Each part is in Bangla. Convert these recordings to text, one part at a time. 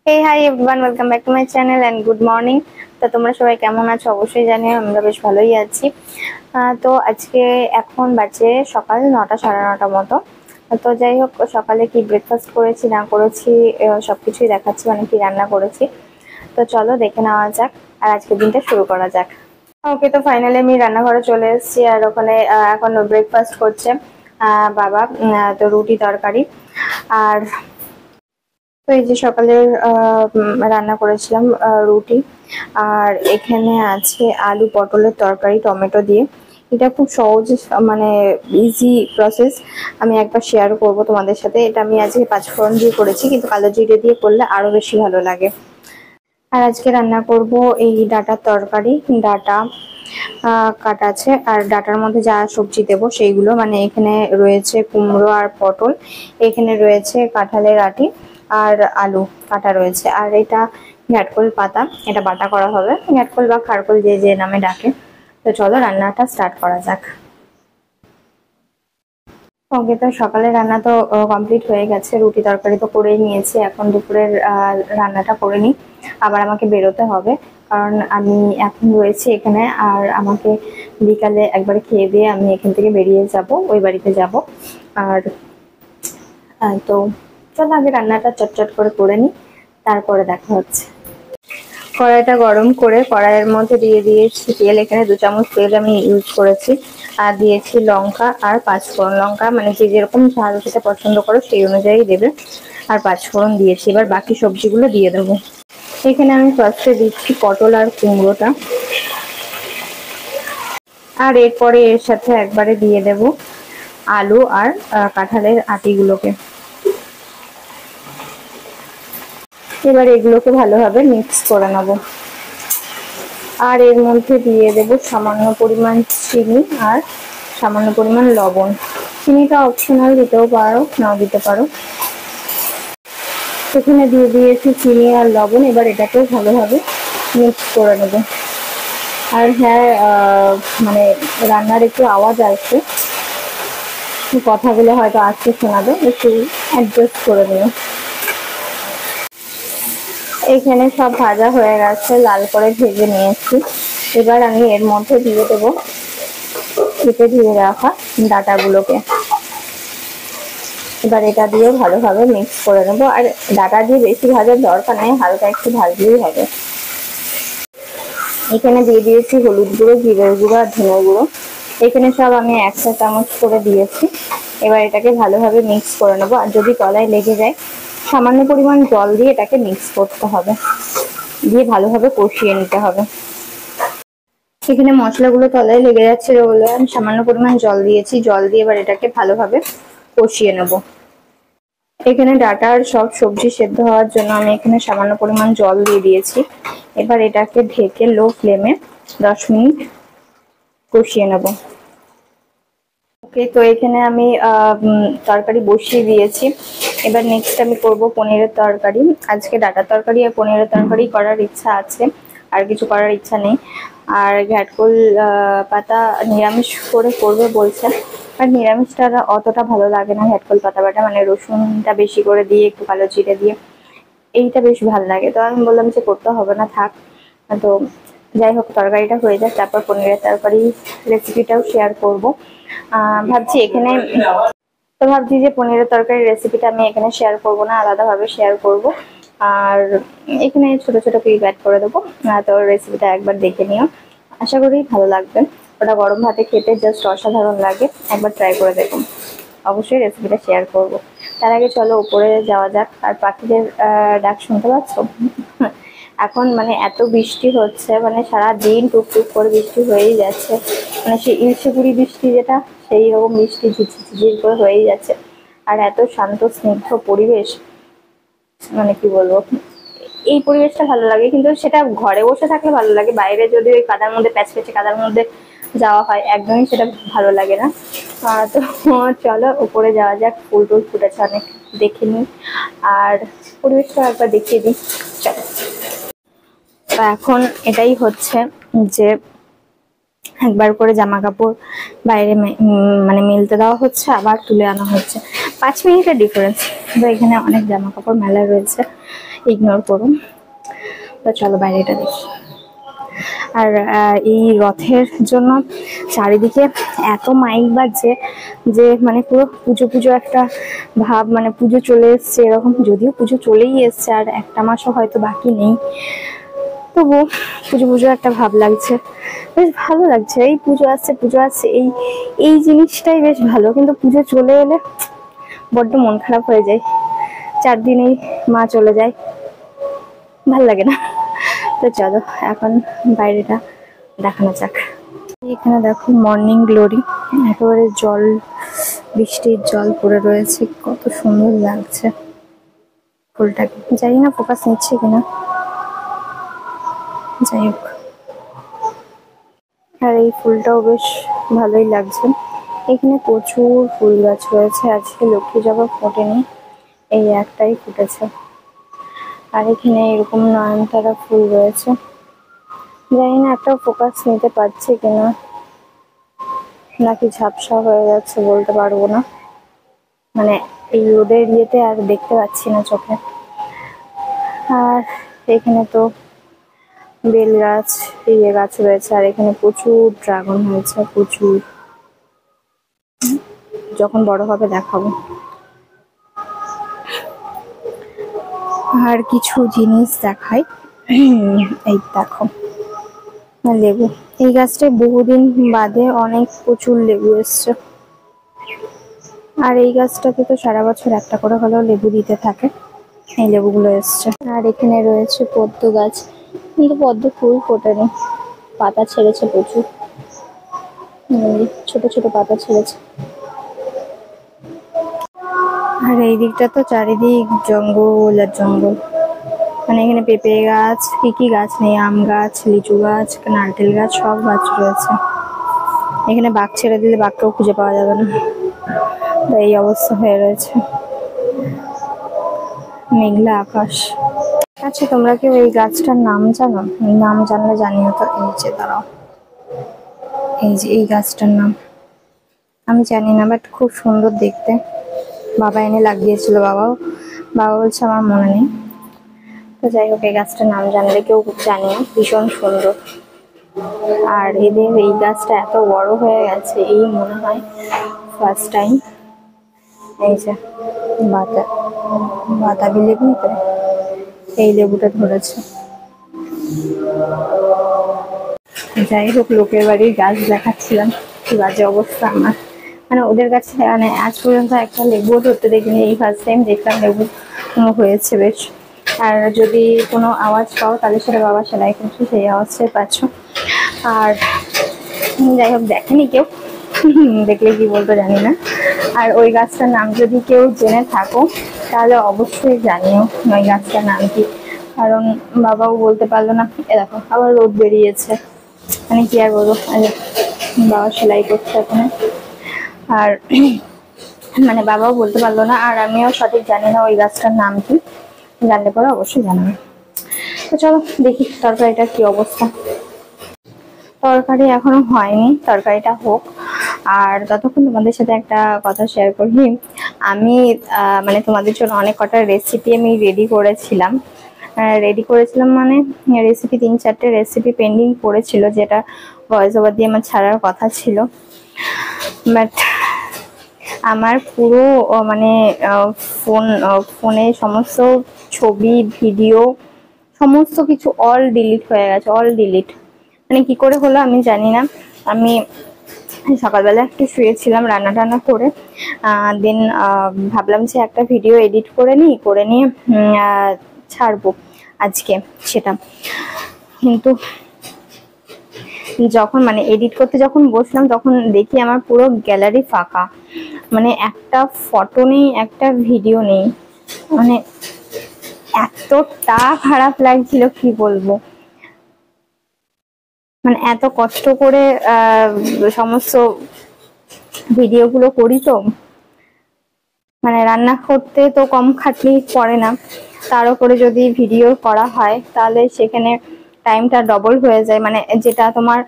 Hey, hi everyone, welcome back to my channel and good morning. তো তোমরা সবাই কেমন আছো অবশ্যই জানিও। আমরা বেশ ভালোই আছি। তো আজকে এখন বাজে সকাল 9টা 9:30 মতো। তো যাই হোক, সকালে কি ব্রেকফাস্ট করেছি না করেছি সবকিছুই দেখাচ্ছি, মানে কি রান্না করেছি। তো চলো দেখে নেওয়া যাক আর আজকের দিনটা শুরু করা যাক। ওকে, তো ফাইনালি আমি রান্নাঘরে চলে এসেছি আর ওখানে এখন ব্রেকফাস্ট করছে বাবা। তো রুটি তরকারি আর তো এই যে সকালের রান্না করেছিলাম রুটি, আর এখানে আছে আলু পটলের তরকারি টমেটো দিয়ে। এটা খুব সহজ, মানে ইজি প্রসেস। আমি একবার শেয়ার করব তোমাদের সাথে। এটা আমি আজকে পাঁচফোড়ন দিয়ে করেছি, কিন্তু কালো জিরে দিয়ে করলে আরো বেশি ভালো লাগে। আর আজকে রান্না করব এই ডাটার তরকারি। ডাটা কাটা আছে, আর ডাটার মধ্যে যা সবজি দেব সেইগুলো, মানে এখানে রয়েছে কুমড়ো আর পটল, এখানে রয়েছে কাঁঠালের আটি আর আলু কাটা রয়েছে, আর এটা ঘ্যাটকোল পাতা, এটা বাটা করা হবে। ঘ্যাটকোল বা খারকোল যে যে নামে ডাকে। তো চলো রান্নাটা স্টার্ট করা যাক। ওকে, তো সকালে রান্না তো কমপ্লিট হয়ে গেছে, রুটি তরকারি তো করেই নিয়েছি। এখন দুপুরের রান্নাটা করে নিই, আবার আমাকে বেরোতে হবে, কারণ আমি এখন রয়েছি এখানে। আর আমাকে বিকালে একবার খেয়ে দিয়ে আমি এখান থেকে বেরিয়ে যাব, ওই বাড়িতে যাব। আর তো চলো আগে রান্নাটা চটচট করে নিই, তারপরে দেখা হচ্ছে। কড়াইটা গরম করে কড়াইয়ের মধ্যে দিয়ে দিয়েছি তেল। এখানে 2 চামচ তেল আমি ইউজ করেছি। আর দিয়েছি লঙ্কা আর পাঁচফোড়ন। লঙ্কা মানে যে যেরকম ঝাল খেতে পছন্দ করো সেই অনুযায়ী দেবে। আর পাঁচফোড়ন দিয়েছি, এবার বাকি সবজিগুলো দিয়ে দেবো। এখানে আমি ফার্স্টে দিচ্ছি পটল আর কুমড়োটা, আর এরপরে এর সাথে একবারে দিয়ে দেব আলু আর কাঁঠালের আটিগুলোকে। এবার এগুলোকে ভালোভাবে মিক্স করে নেব। আর এর মধ্যে দিয়ে দেব সামান্য পরিমাণ চিনি আর সামান্য পরিমাণ লবণ। চিনিটা অপশনাল, দিতেও পারো নাও দিতে পারো। এখানে দিয়ে দিয়েছি চিনি আর লবণ। এবার এটাকেও ভালোভাবে মিক্স করে নেব। আর হ্যাঁ, মানে রান্নার একটু আওয়াজ আসছে, কথাগুলো হয়তো আসছে শোনাবে, একটু অ্যাডজাস্ট করে নিও। এখানে সব ভাজা হয়ে গেছে, লাল করে ভেজে নিয়েছি। এবার আমি এর মধ্যে দিয়ে দেবো কেটে ধুয়ে রাখা ডাটাগুলোকে। এবার এটা দিয়ে ভালোভাবে মিক্স করে নেবো। আর ডাটা দিয়ে বেশি ভাজার দরকার নেই, হালকা একটু ভাজলেই হবে। এখানে দিয়ে দিয়েছি হলুদ গুঁড়ো, জিরের গুঁড়ো আর ধনের গুঁড়ো। এখানে সব আমি 1 চা চামচ করে দিয়েছি। এবার এটাকে ভালোভাবে মিক্স করে নেবো। আর যদি তলায় লেগে যায়, সামান্য পরিমাণ জল দিয়ে এটাকে মিক্স করতে হবে, দিয়ে ভালোভাবে কষিয়ে নিতে হবে। এখানে মশলাগুলো তলায় লেগে যাচ্ছে বলে আমি সামান্য পরিমাণ জল দিয়েছি। জল দিয়ে এবার এটাকে ভালোভাবে কষিয়ে নেব। এখানে ডাটা আর সব সবজি সেদ্ধ হওয়ার জন্য আমি এখানে সামান্য পরিমাণ জল দিয়ে দিয়েছি। এবার এটাকে ঢেকে লো ফ্লেমে 10 মিনিট কষিয়ে নেব। ওকে, তো এখানে আমি তরকারি বসিয়ে দিয়েছি। এবার নেক্সট আমি করব পনিরের তরকারি। আজকে ডাটার তরকারি আর পনিরের তরকারি করার ইচ্ছা আছে, আর কিছু করার ইচ্ছা নেই। আর ঘ্যাটকোল পাতা নিরামিষ করে করবে বলছে, আর নিরামিষটা অতটা ভালো লাগে না। ঘ্যাটকোল পাতা বাটা মানে রসুনটা বেশি করে দিয়ে একটু কালো জিরে দিয়ে, এইটা বেশ ভালো লাগে। তো আমি বললাম যে করতে হবে না, থাক। তো যাই হোক, তরকারিটা হয়ে যায়, তারপর পনিরের তরকারি রেসিপিটাও শেয়ার করব। ভাবছি এখানে, তো ভাবছি যে পনিরের তরকারি রেসিপিটা আমি এখানে শেয়ার করব না, আলাদাভাবে শেয়ার করব। আর এখানে ছোট ছোট ক্লিপ অ্যাড করে দেবো। তো রেসিপিটা একবার দেখে নিও, আশা করি ভালো লাগবে। ওটা গরম ভাতে খেতে জাস্ট অসাধারণ লাগে, একবার ট্রাই করে দেখুন। অবশ্যই রেসিপিটা শেয়ার করব। তার আগে চলো উপরে যাওয়া যাক। আর পাখিদের ডাক শুনতে পাচ্ছ? এখন মানে এত বৃষ্টি হচ্ছে, মানে সারা দিন টুকটুক করে বৃষ্টি হয়েই যাচ্ছে। মানে সেই ইলশেগুড়ি বৃষ্টি যেটা, সেই রকম বৃষ্টি ঝিরঝির করে হয়েই যাচ্ছে। আর এত শান্ত স্নিগ্ধ পরিবেশ, মানে কি বলবো, এই পরিবেশটা ভালো লাগে। কিন্তু সেটা ঘরে বসে থাকলে ভালো লাগে, বাইরে যদি ওই কাদার মধ্যে প্যাচপ্যাচে কাদার মধ্যে যাওয়া হয় একদমই সেটা ভালো লাগে না। তো চলো উপরে যাওয়া যাক, ফুল টুল ফুটেছে অনেক, দেখে নিই আর পরিবেশটা একবার দেখিয়ে দিই। চলো। তো এখন এটাই হচ্ছে যে একবার করে জামা কাপড় বাইরে মানে মেলতে দেওয়া হচ্ছে, আবার তুলে আনা হচ্ছে। 5 মিনিটের ডিফারেন্স। তো এখানে অনেক জামা কাপড় মেলা রয়েছে। ইগনোর করুন। তো চলো বাইরেটা দেখি। আর এই রথের জন্য চারিদিকে এত মাইক বাজছে যে মানে পুরো পুজো পুজো একটা ভাব, মানে পুজো চলে এসছে এরকম। যদিও পুজো চলেই এসছে, আর একটা মাসও হয়তো বাকি নেই, তবু পুজো পুজো একটা ভাব লাগছে, বেশ ভালো লাগছে। এই পুজো আসছে এই এই জিনিসটাই বেশ ভালো, কিন্তু পুজো চলে এলে বড্ড মন খারাপ হয়ে যায়। 4 দিনেই মা চলে যায়, ভাল লাগে না। তো চলো এখন বাইরেটা দেখানো যাক। এখানে দেখো মর্নিং গ্লোরি, একেবারে জল, বৃষ্টির জল পড়ে রয়েছে, কত সুন্দর লাগছে ফুলটাকে। জানি না ফোকাস নিচ্ছে কিনা, যাই হোক। আর এই ফুলটাও বেশ ভালোই লাগছে। এখানে প্রচুর ফুল গাছ রয়েছে, আজকে লক্ষ্মী জবা ফোটেনি, এই একটাই ফুটেছে। আর এখানে এরকম নয়নতারা ফুল রয়েছে, জানি না একটা ফোকাস নিতে পারছে কিনা, নাকি ঝাপসা হয়ে যাচ্ছে বলতে পারবো না, মানে এই রোদের ইয়েতে আর দেখতে পাচ্ছি না চোখে। আর এখানে তো বেল গাছ, ইয়ে গাছ রয়েছে, আর এখানে প্রচুর ড্রাগন হয়েছে, প্রচুর। যখন বড় হবে দেখাবো। আর কিছু জিনিস দেখাই, এই দেখো লেবু। এই গাছটায় বহুদিন বাদে অনেক প্রচুর লেবু এসছে। আর এই গাছটাতে তো সারা বছর একটা করে হলেও লেবু দিতে থাকে, এই লেবুগুলো এসছে। আর এখানে রয়েছে পদ্ম গাছ, কিন্তু পদ্ম ফুল ফোটেনি, পাতা ছেড়েছে প্রচুর, ছোট ছোট পাতা ছেড়েছে। আর এই দিকটা তো চারিদিক জঙ্গল আর জঙ্গল, মানে এখানে পেঁপে গাছ, কি গাছ নেই, আম গাছ, লিচু গাছ, নারকেল গাছ, সব গাছ রয়েছে। এখানে বাঘ ছেড়ে দিলে বাঘকেও খুঁজে পাওয়া যাবে না, এই অবস্থা হয়ে রয়েছে। মেঘলা আকাশ। আচ্ছা তোমরা কেউ এই গাছটার নাম জানো? নাম জানলে জানিও তো। এই যে দাঁড়াও, এই যে এই গাছটার নাম আমি জানি না, বাট খুব সুন্দর দেখতে। বাবা এনে লাগিয়েছিল, বাবা বলছে আমার মনে নেই। তো যাই হোক, এই গাছটার নাম জানলে কেউ জানিও, ভীষণ সুন্দর। আর এদের এই গাছটা এত বড় হয়ে গেছে, এই মনে হয় ফার্স্ট টাইম এই যে বাতাবি লেবু, এই লেবুটা ধরেছে। যাই হোক, লোকের বাড়ির গাছ দেখাচ্ছিলাম, কি বাজে অবস্থা আমার। মানে ওদের কাছে মানে আজ পর্যন্ত একটা লেবুও ধরতে দেখিনি, এই ফার্স্ট টাইম দেখলাম লেবু হয়েছে বেশ। আর যদি কোনো আওয়াজ পাও তাহলে সেটা বাবা সেলাই করছে, সেই আওয়াজটাই পাচ্ছ। আর যাই হোক, দেখেনি কেউ, দেখলে কি বলতো জানি না। আর ওই গাছটার নাম যদি কেউ জেনে থাকো তাহলে অবশ্যই জানিও ওই গাছটার নাম কি, কারণ বাবাও বলতে পারলো না। এ দেখো আবার রোদ বেরিয়েছে, মানে কি আর বলবো, বাবা সেলাই করছে এখানে। আর মানে বাবাও বলতে পারলো না, আর আমিও সঠিক জানি না ওই গাছটার নাম কি, জানলে পরে অবশ্যই জানাবে। তো চলো দেখি তরকারিটার কি অবস্থা। তরকারি এখনো হয়নি, তরকারিটা হোক। আর ততক্ষণ তোমাদের সাথে একটা কথা শেয়ার করি। আমি মানে তোমাদের জন্য অনেক কটা রেসিপি আমি রেডি করেছিলাম, মানে রেসিপি 3-4টে রেসিপি পেন্ডিং পড়েছিল, যেটা ভয়েস ওভার দিয়ে আমার ছাড়ার কথা ছিল। বাট আমার পুরো মানে ফোনে সমস্ত ছবি, ভিডিও, সমস্ত কিছু অল ডিলিট হয়ে গেছে, অল ডিলিট। মানে কি করে হলো আমি জানি না। আমি সকালবেলা একটু শুয়েছিলাম রান্না টান্না করে, দেন ভাবলাম যে একটা ভিডিও এডিট করে নিয়ে ছাড়বো আজকে সেটা। কিন্তু যখন মানে এডিট করতে যখন বসলাম, তখন দেখি আমার পুরো গ্যালারি ফাঁকা, মানে একটা ফটো নেই, একটা ভিডিও নেই। মানে এতটা খারাপ লাগছিল কি বলবো। মানে এত কষ্ট করে সমস্ত ভিডিওগুলো করি, তো মানে রান্না করতে তো কম খাটনি পড়ে না, তার উপরে যদি ভিডিও করা হয় তাহলে সেখানে টাইমটা ডবল হয়ে যায়। মানে যেটা তোমার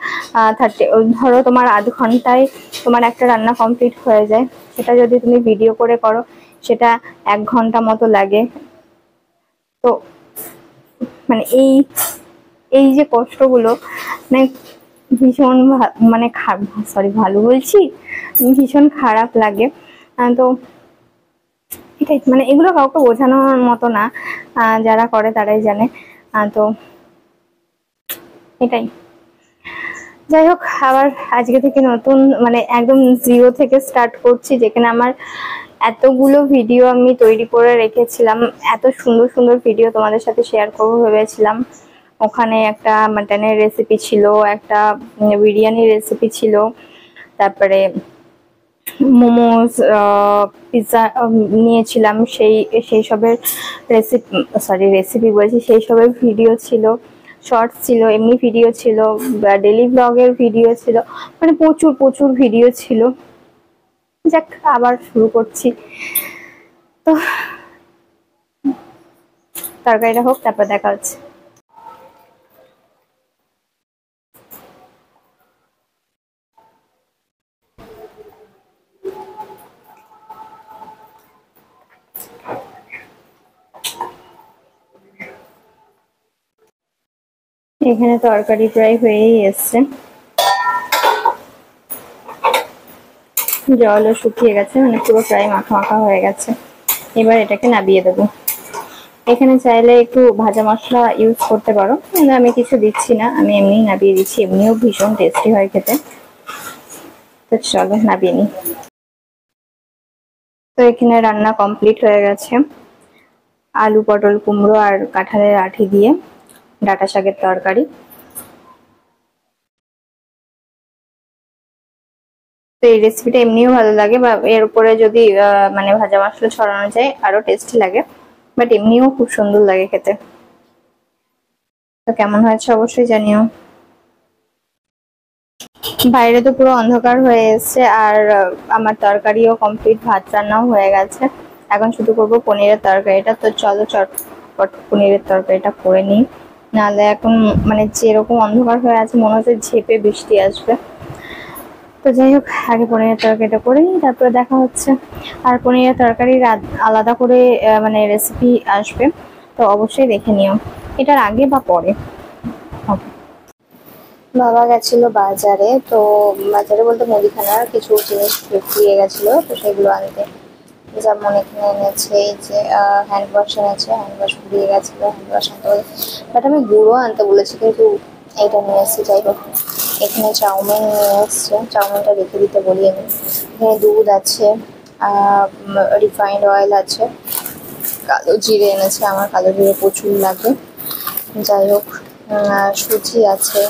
30, ধরো তোমার আধ ঘন্টায় তোমার একটা রান্না কমপ্লিট হয়ে যায়, সেটা যদি তুমি ভিডিও করে করো সেটা 1 ঘন্টা মতো লাগে। তো মানে এই যে কষ্টগুলো মানে ভীষণ মানে সরি ভালো বলছি, ভীষণ খারাপ লাগে। তো এটাই, মানে এগুলো কাউকে বোঝানোর মতো না, যারা করে তারাই জানে। তো এটাই, যাই হোক, আবার আজকে থেকে নতুন মানে একদম জিরো থেকে স্টার্ট করছি, যেখানে আমার এতগুলো ভিডিও আমি তৈরি করে রেখেছিলাম, এত সুন্দর সুন্দর ভিডিও তোমাদের সাথে শেয়ার করবো ভেবেছিলাম। ওখানে একটা মাটনের রেসিপি ছিল, একটা বিরিয়ানির রেসিপি ছিল, তারপরে মোমোস, পিৎজা নিয়েছিলাম, সেই সবের রেসিপি বলছি, সেই সবের ভিডিও ছিল, শর্টস ছিল, এমনি ভিডিও ছিল, ডেলি ব্লগের ভিডিও ছিল, মানে প্রচুর প্রচুর ভিডিও ছিল। যাক, আবার শুরু করছি। তো তরকারিটা হোক, তারপর দেখা হচ্ছে। এখানে তরকারি প্রায় হয়েই এসছে, জলও শুকিয়ে গেছে, মানে পুরো প্রায় মাখা মাখা হয়ে গেছে। এবার এটাকে নাবিয়ে দেবো। এখানে চাইলে একটু ভাজা মশলা ইউজ করতে পারো, কিন্তু আমি কিছু দিচ্ছি না, আমি এমনিই নাবিয়ে দিচ্ছি, এমনিও ভীষণ টেস্টি হয় খেতে। তো চলো নাবিয়ে নিই। তো এখানে রান্না কমপ্লিট হয়ে গেছে, আলু পটল কুমড়ো আর কাঁঠালের আঁটি দিয়ে ডাঁটা শাকের তরকারি। তো এই রেসিপিটা এমনিও ভালো লাগে, বা এর উপরে যদি মানে ভাজা মশলা ছড়ানো যায় আরো টেস্টি লাগে, বাট এমনিও খুব সুন্দর লাগে খেতে। তো কেমন হয়েছে অবশ্যই জানিও। বাইরে তো পুরো অন্ধকার হয়ে এসছে, আর আমার তরকারিও কমপ্লিট, ভাত রান্নাও হয়ে গেছে। এখন শুধু করবো পনিরের তরকারিটা। তো চলো চটপট পনিরের তরকারিটা করে নিই, নাহলে এখন মানে যেরকম অন্ধকার হয়ে আছে মনে হচ্ছে ঝেঁপে বৃষ্টি আসবে। তো যাই হোক, আগে পনিরের তরকারিটা করে নিই, তারপরে দেখা হচ্ছে। আর পনিরের তরকারির আলাদা করে মানে রেসিপি আসবে, তো অবশ্যই দেখে নিও, এটার আগে বা পরে হবে। বাবা গেছিল বাজারে, তো বাজারে বলতে মুদিখানার কিছু জিনিস দিয়ে গেছিল, তো সেগুলো আনতে। যেমন এখানে এনেছে এই যে হ্যান্ড ওয়াশ এনেছে, হ্যান্ড ওয়াশ দিয়ে গেছিলো, হ্যান্ড ওয়াশ আনতে বলে, বাট আমি গুঁড়ো আনতে বলেছি, কিন্তু এইটা নিয়ে এসেছি। যাই হোক, এখানে চাউমিন নিয়ে এসছে, চাউমিনটা রেখে দিতে বলি আমি। এখানে দুধ আছে, রিফাইন্ড অয়েল আছে, কালো জিরে এনেছে, আমার কালো জিরে প্রচুর লাগে। যাই হোক, সুজি আছে,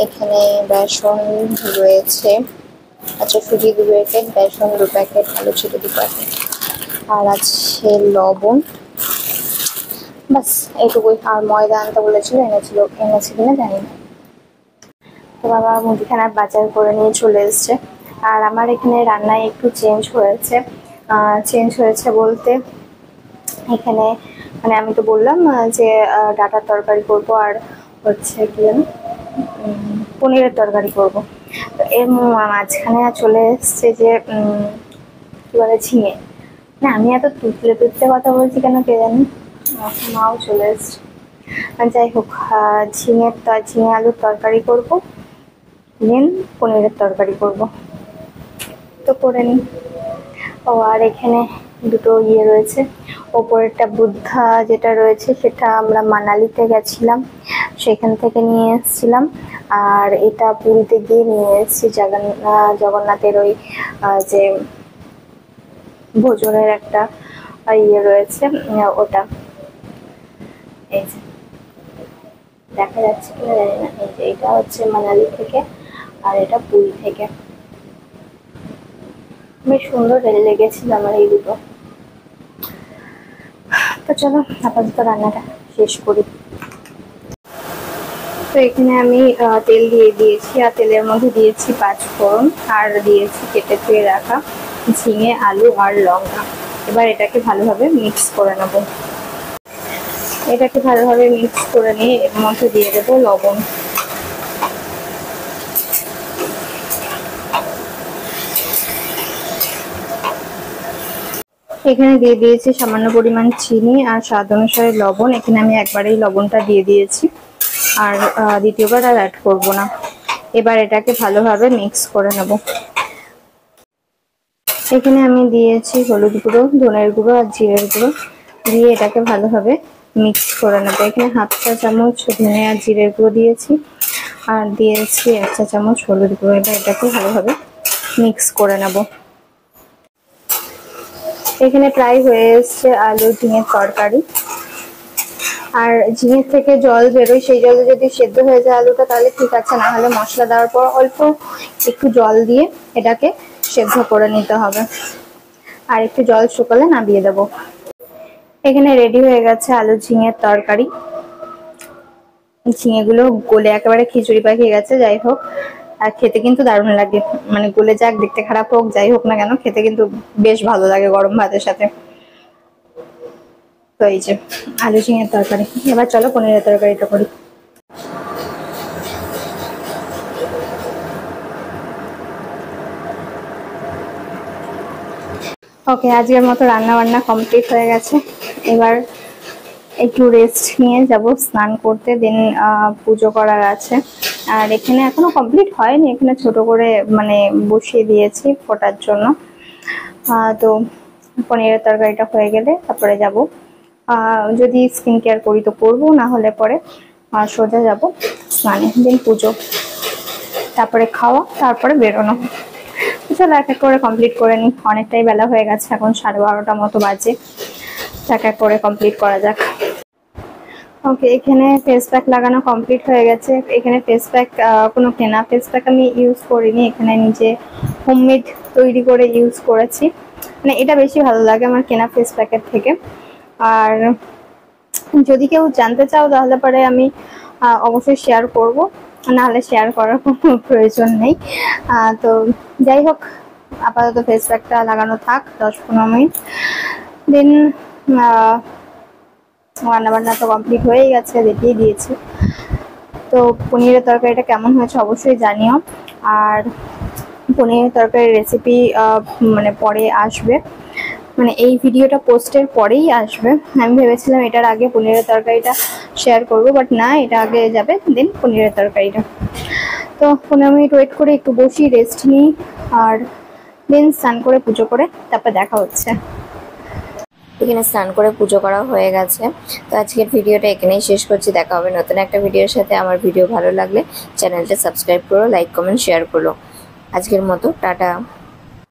এখানে বেসন রয়েছে, আচ্ছা সুজি 2 প্যাকেট, বেসন 2 প্যাকেট, আলু ছোটো 2 প্যাকেট, আর আছে লবণ, বাস এইটুকুই। আর ময়দা আনতে বলেছিল, এনেছে কিনা জানি না। তো বাবা মুদিখানার বাজার করে নিয়ে চলে এসছে। আর আমার এখানে রান্নায় একটু চেঞ্জ হয়েছে বলতে, এখানে মানে আমি তো বললাম যে ডাঁটার তরকারি করবো, আর হচ্ছে কি পনিরের তরকারি করব। তো এর মাঝখানে চলে এসছে যে কি বলে ঝিঙে, না আমি এত তুতলে কথা বলছি কেন কে জানি, মাও চলে এসছে। যাই হোক, ঝিঙে আলুর তরকারি করব, দেন পনিরের তরকারি করব, তো করে নিই। ও আর এখানে দুটো রয়েছে, ওপরেরটা বুদ্ধা যেটা রয়েছে সেটা আমরা মানালিতে গেছিলাম, সেখান থেকে নিয়ে এসেছিলাম। আর এটা পুরীতে গিয়ে নিয়ে এসেছি, জগন্নাথের ওই যে ভোজনের একটা রয়েছে, ওটা এই যে দেখা যাচ্ছে কিনা জানি না, এই যে এটা হচ্ছে মানালি থেকে, আর এটা পুরী থেকে। বেশ সুন্দর লেগেছিল আমার এই দুটো। তো চলো আপাতত রান্নাটা শেষ করি। তো এখানে আমি তেল দিয়ে দিয়েছি, আর তেলের মধ্যে দিয়েছি 5 ফোড়ন, আর দিয়েছি কেটে ধুয়ে রাখা ঝিঙে, আলু আর লঙ্কা। এবার এটাকে ভালোভাবে মিক্স করে নেব। এটাকে ভালোভাবে মিক্স করে নিয়ে এর মধ্যে দিয়ে দেবো লবণ। এখানে দিয়ে দিয়েছি সামান্য পরিমাণ চিনি আর স্বাদ অনুসারে লবণ। এখানে আমি একবারেই লবণটা দিয়ে দিয়েছি, আর দ্বিতীয়বার আর অ্যাড করব না। এবার এটাকে ভালোভাবে মিক্স করে নেব। এখানে আমি দিয়েছি হলুদ গুঁড়ো, ধনের গুঁড়ো আর জিরের গুঁড়ো দিয়ে এটাকে ভালোভাবে মিক্স করে নেব। এখানে হাফ চা চামচ ধনে আর জিরের গুঁড়ো দিয়েছি, আর দিয়েছি 1 চা চামচ হলুদ গুঁড়ো। এবার এটাকে ভালোভাবে মিক্স করে নেব। এখানে প্রায় হয়ে এসছে আলু ঝিঙের তরকারি। আর ঝিঙের থেকে জল বেরোয়, সেই জলে যদি সেদ্ধ হয়ে যায় আলুটা তাহলে ঠিক আছে, না হলে মশলা দেওয়ার পর অল্প একটু জল দিয়ে এটাকে সেদ্ধ করে নিতে হবে, আর একটু জল শুকালে নামিয়ে দেবো। এখানে রেডি হয়ে গেছে আলু ঝিঙের তরকারি। ঝিঙেগুলো গলে একেবারে খিচুড়ি পাখি গেছে, যাই হোক, আর খেতে কিন্তু দারুণ লাগে। মানে গলে যাক, দেখতে খারাপ হোক, যাই হোক না কেন, খেতে কিন্তু বেশ ভালো লাগে গরম ভাতের সাথে। তো এই যে আলু ঝিঙের তরকারি। এবার চলো পনিরের তরকারিটা করি। ওকে, আজকের মতো রান্না বান্না কমপ্লিট হয়ে গেছে। এবার একটু রেস্ট নিয়ে যাব স্নান করতে, দেন পুজো করার আছে। আর এখানে এখনো কমপ্লিট হয়নি, এখানে ছোট করে মানে বসিয়ে দিয়েছি ফোটার জন্য। তো পনিরের তরকারিটা হয়ে গেলে তারপরে যাব। যদি স্কিন কেয়ার করি তো করবো, না হলে পরে সোজা যাব স্নানে, দেন পুজো, তারপরে খাওয়া, তারপরে বেরোনো। চলো এক এক করে কমপ্লিট করে নিই, অনেকটাই বেলা হয়ে গেছে, এখন 12:30 মতো বাজে। এক এক করে কমপ্লিট করা যাক। ওকে, এখানে ফেস প্যাক লাগানো কমপ্লিট হয়ে গেছে। এখানে ফেস প্যাক কোনো কেনা ফেস প্যাক আমি ইউজ করিনি, এখানে নিজে হোমমেড তৈরি করে ইউজ করেছি। মানে এটা বেশি ভালো লাগে আমার কেনা ফেস প্যাকের থেকে। আর যদি কেউ জানতে চাও তাহলে পরে আমি অবশ্যই শেয়ার করব, নাহলে শেয়ার করার কোনো প্রয়োজন নেই। তো যাই হোক, আপাতত ফেস প্যাকটা লাগানো থাক 10-15 মিনিট। দেন রান্নাবান্না তো কমপ্লিট হয়েই গেছে, দেখিয়ে দিয়েছি। তো পনিরের তরকারিটা কেমন হয়েছে অবশ্যই জানিও। আর পনিরের তরকারির রেসিপি মানে পরে আসবে, মানে এই ভিডিওটা পোস্টের পরেই আসবে। আমি ভেবেছিলাম এটার আগে পনিরের তরকারিটা শেয়ার করব, বাট না, এটা আগে যাবে, দেন পনিরের তরকারিটা। তো 15 মিনিট ওয়েট করে একটু বসি, রেস্ট নিই, আর দেন স্নান করে পুজো করে তারপর দেখা হচ্ছে। এখানে স্নান করে পুজো করা হয়ে গেছে। তো আজকের ভিডিওটা এখানেই শেষ করছি। দেখা হবে নতুন একটা ভিডিওর সাথে। আমার ভিডিও ভালো লাগলে চ্যানেলটা সাবস্ক্রাইব করো, লাইক কমেন্ট শেয়ার করো। আজকের মতো টাটা।